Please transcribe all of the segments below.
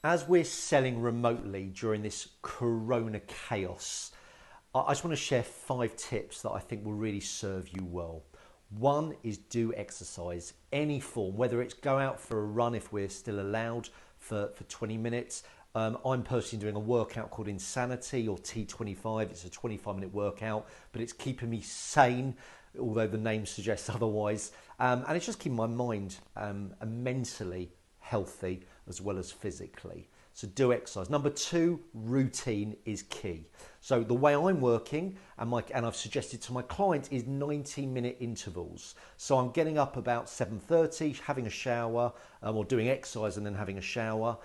As we're selling remotely during this corona chaos, I just want to share 5 tips that I think will really serve you well. One is do exercise, any form, whether it's go out for a run if we're still allowed for 20 minutes. I'm personally doing a workout called Insanity or T25. It's a 25-minute workout, but it's keeping me sane, although the name suggests otherwise. And it's just keeping my mind mentally healthy as well as physically. So do exercise. Number 2, routine is key. So the way I'm working and I've suggested to my clients is 90-minute intervals. So I'm getting up about 7:30, having a shower, or doing exercise and then having a shower,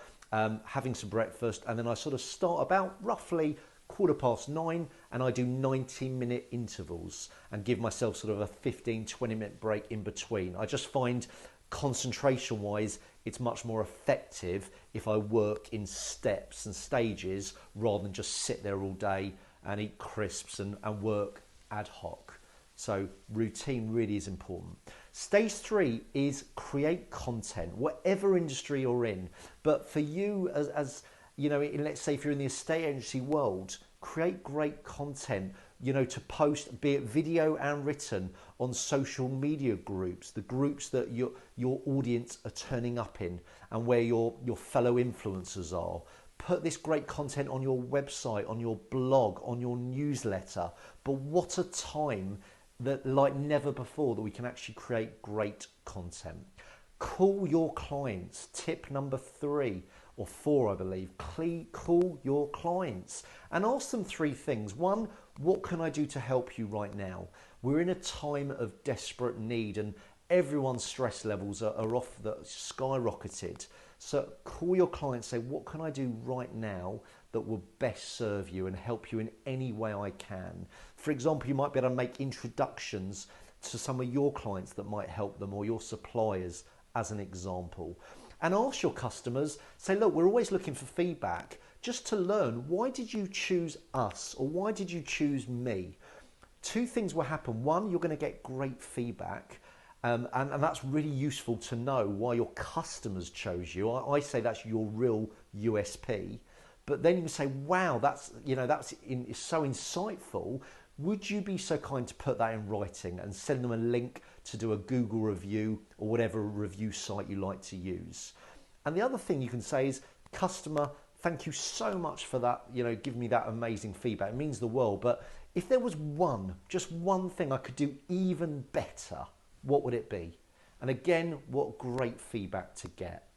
having some breakfast, and then I sort of start about roughly 9:15 and I do 90-minute intervals and give myself sort of a 15-20-minute break in between. I just find concentration wise it's much more effective if I work in steps and stages rather than just sit there all day and eat crisps and work ad hoc. So routine really is important. Stage 3 is create content, whatever industry you're in. But for you as you know, let's say if you're in the estate agency world, create great content, you know, to post, be it video and written, on social media groups, the groups that your audience are turning up in and where your fellow influencers are. Put this great content on your website, on your blog, on your newsletter. But what a time that, like never before, that we can actually create great content. Call your clients. Tip number 3 or 4, I believe. Call your clients and ask them 3 things. 1, what can I do to help you right now? We're in a time of desperate need and everyone's stress levels are off the skyrocketed. So call your clients, say, what can I do right now that will best serve you and help you in any way I can? For example, you might be able to make introductions to some of your clients that might help them, or your suppliers as an example. And ask your customers, say, look, we're always looking for feedback just to learn, why did you choose us, or why did you choose me? 2 things will happen. 1, you're going to get great feedback. And that's really useful to know why your customers chose you. I say that's your real USP. But then you can say, wow, that's so insightful. Would you be so kind to put that in writing and send them a link to do a Google review or whatever review site you like to use? And the other thing you can say is, customer, thank you so much for that, give me that amazing feedback. It means the world. But if there was just one thing I could do even better, what would it be? And again, what great feedback to get.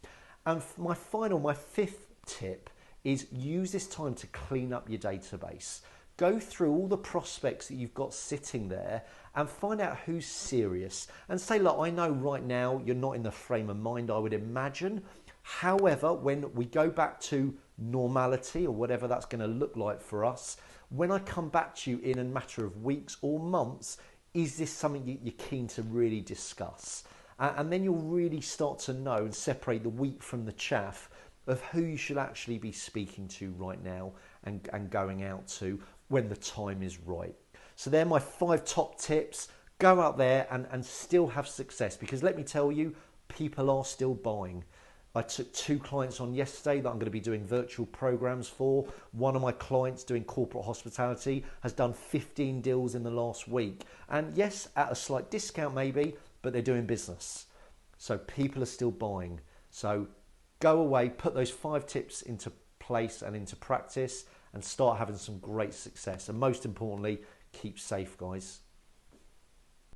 And my 5th tip is use this time to clean up your database. Go through all the prospects that you've got sitting there and find out who's serious. And say, look, I know right now you're not in the frame of mind I would imagine. However, when we go back to normality, or whatever that's going to look like for us, when I come back to you in a matter of weeks or months, is this something you're keen to really discuss? And then you'll really start to know and separate the wheat from the chaff of who you should actually be speaking to right now and going out to when the time is right. So they're my 5 top tips. Go out there and still have success, because let me tell you, people are still buying. I took 2 clients on yesterday that I'm going to be doing virtual programs for. One of my clients doing corporate hospitality has done 15 deals in the last week. And yes, at a slight discount maybe, but they're doing business. So people are still buying. So go away, put those 5 tips into place and into practice, and start having some great success. And most importantly, keep safe, guys.